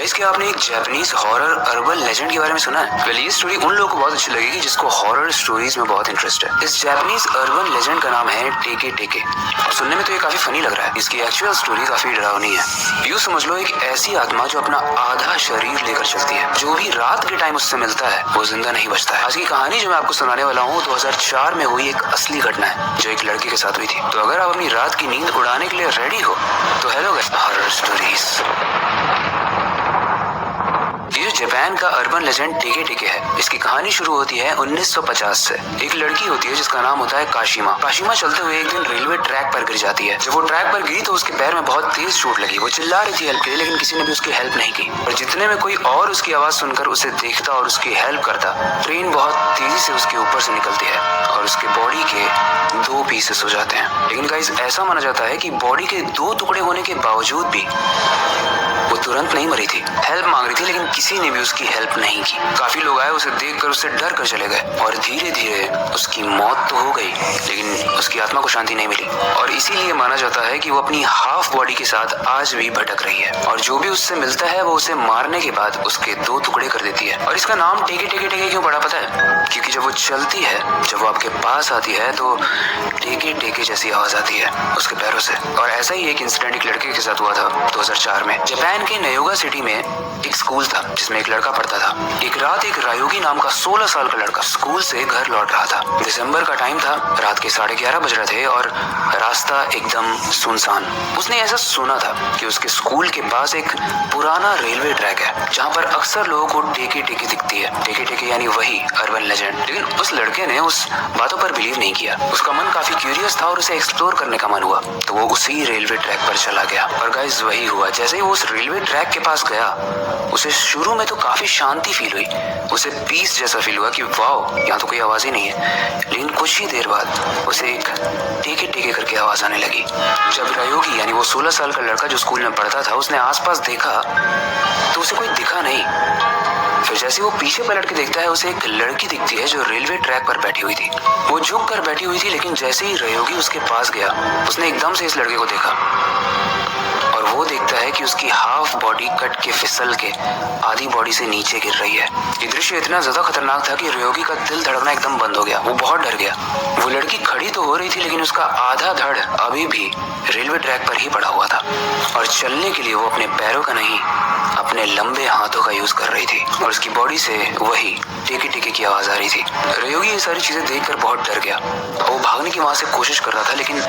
इसके आपने एक जापानीज हॉरर अर्बन लेजेंड के बारे में सुना है? ये स्टोरी उन लोगों को बहुत अच्छी लगेगी जिसको हॉरर स्टोरीज में बहुत इंटरेस्ट है। इस जापानीज अर्बन लेजेंड का नाम है टेके टेके। और सुनने में तो ये काफी फनी लग रहा है। इसकी एक्चुअल स्टोरी काफी डरावनी है। यूँ समझ लो एक ऐसी आत्मा जो अपना आधा शरीर लेकर चलती है। जो भी रात के टाइम उससे मिलता है वो जिंदा नहीं बचता है। आज की कहानी जो मैं आपको सुनाने वाला हूँ 2004 में हुई एक असली घटना है जो एक लड़की के साथ हुई थी। तो अगर आप अपनी रात की नींद उड़ाने के लिए रेडी हो तो हेलो गाइस, हॉरर स्टोरीज। ये जापान का अर्बन लेजेंड टेके टेके है। इसकी कहानी शुरू होती है 1950 से। एक लड़की होती है जिसका नाम होता है काशिमा। काशिमा चलते हुए एक दिन रेलवे ट्रैक पर गिर जाती है। जब वो ट्रैक पर गिरी तो उसके पैर में बहुत तेज चोट लगी। वो चिल्ला रही थी हेल्प के लिए, लेकिन किसी ने भी उसकी हेल्प नहीं की। और जितने में कोई और उसकी आवाज सुनकर उसे देखता और उसकी हेल्प करता, ट्रेन बहुत तेजी से उसके ऊपर से निकलती है और उसके बॉडी के 2 पीसेस हो जाते हैं। लेकिन गाइस, ऐसा माना जाता है कि बॉडी के 2 टुकड़े होने के बावजूद भी वो तुरंत नहीं मरी थी। हेल्प मांग रही थी लेकिन किसी ने भी उसकी हेल्प नहीं की। काफी लोग आए, उसे देखकर उससे डर कर चले गए और धीरे धीरे उसकी मौत तो हो गई लेकिन उसकी आत्मा को शांति नहीं मिली। और इसीलिए माना जाता है कि वो अपनी हाफ बॉडी के साथ आज भी भटक रही है और जो भी उससे मिलता है वो उसे मारने के बाद उसके 2 टुकड़े कर देती है। और इसका नाम टेके टेके टेके क्यों पड़ा पता है? क्योंकि जब वो चलती है, जब वो आपके पास आती है तो टेके टेके जैसी आवाज आती है उसके पैरों से। और ऐसा ही एक इंसिडेंट एक लड़के के साथ हुआ था 2004 में। जापान के नयोगा सिटी में एक स्कूल था जिसमें एक लड़का पढ़ता था। एक रात एक रायोगी नाम का 16 साल का लड़का स्कूल से घर लौट रहा था। दिसंबर का टाइम था, रात के 11:30 बज रहे थे और रास्ता एकदम सुनसान। उसने ऐसा सुना था कि उसके स्कूल के पास एक पुराना रेलवे ट्रैक है जहाँ पर अक्सर लोगों को टेके टेके दिखती है। टेके टेके यानी वही अर्बन लेजेंड। लेकिन उस लड़के ने उस बातों पर बिलीव नहीं किया। उसका मन काफी क्यूरियस था और उसे एक्सप्लोर करने का मन हुआ तो वो उसी रेलवे ट्रैक पर चला गया। और गाइस, वही हुआ। जैसे ही वो उस रेलवे ट्रैक के पास गया, उसे शुरू में तो काफी शांति फील हुई। उसे पीस जैसा फील हुआ कि वाओ, यहाँ तो कोई आवाज ही नहीं है। लेकिन कुछ ही देर बाद उसे एक टेके टेके करके आवाज आने लगी। जब रायोगी यानी वो 16 साल का लड़का जो स्कूल में पढ़ता था, उसने आसपास देखा तो उसे कोई दिखा नहीं। फिर जैसे वो पीछे पलट के देखता है, उसे एक लड़की दिखती है जो रेलवे ट्रैक पर बैठी हुई थी। वो झुक कर बैठी हुई थी, लेकिन जैसे ही रायोगी उसके पास गया, उसने एकदम से इस लड़के को देखा और वो देखता है कि उसकी हाफ बॉडी कट के फिसल के आधी बॉडी से नीचे गिर रही है। ये दृश्य इतना ज्यादा खतरनाक था कि रायोगी का दिल धड़कना एकदम बंद हो गया। वो बहुत डर गया। वो लड़की खड़ी तो हो रही थी लेकिन उसका आधा धड़ अभी भी रेलवे ट्रैक पर ही पड़ा हुआ था और चलने के लिए वो अपने पैरों का नहीं, अपने लंबे हाथों का यूज कर रही थी और उसकी बॉडी से वही टेके टेके की आवाज आ रही थी। रायोगी ये सारी चीजें देखकर बहुत डर गया। वो भागने की वहां से कोशिश कर रहा था लेकिन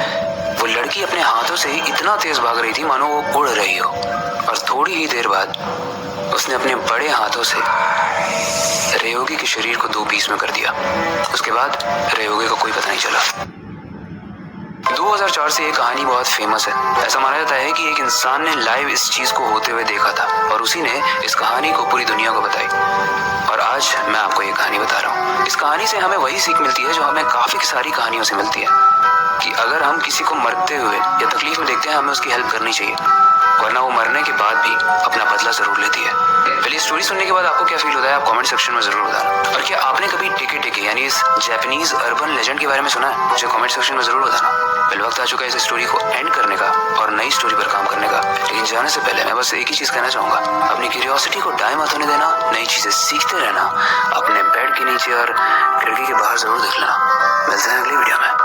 वो लड़की अपने हाथों से इतना तेज भाग रही थी मानो वो उड़ रही हो। और थोड़ी ही देर बाद उसने अपने बड़े हाथों से रायोगी के शरीर को 2 पीस में कर दिया। उसके बाद रायोगी को कोई पता नहीं चला। 2004 से ये कहानी बहुत फेमस है। ऐसा माना जाता है कि एक इंसान ने लाइव इस चीज को होते हुए देखा था और उसी ने इस कहानी को पूरी दुनिया को बताई। और आज मैं आपको ये कहानी बता रहा हूँ। इस कहानी से हमें वही सीख मिलती है जो हमें काफी सारी कहानियों से मिलती है कि अगर हम किसी को मरते हुए या तकलीफ में देखते हैं, हमें उसकी हेल्प करनी चाहिए, वरना वो मरने के बाद भी अपना बदला जरूर लेती है। पहले स्टोरी सुनने के बाद आपको क्या फील होता है, आप कमेंट सेक्शन में जरूर बताना। और क्या आपने कभी टेके टेके यानी इस जापानीज अर्बन लेजेंड के बारे में सुना है? मुझे कमेंट सेक्शन में जरूर बताना। पहले वक्त आ चुका है इस स्टोरी को एंड करने का और नई स्टोरी पर काम करने का। लेकिन जाने से पहले मैं बस एक ही चीज कहना चाहूंगा, अपनी क्यूरियोसिटी को डाई मत होने देना, नई चीजें सीखते रहना, अपने बेड के नीचे और खिड़की के बाहर जरूर देख लेना। मिलते हैं अगली वीडियो में।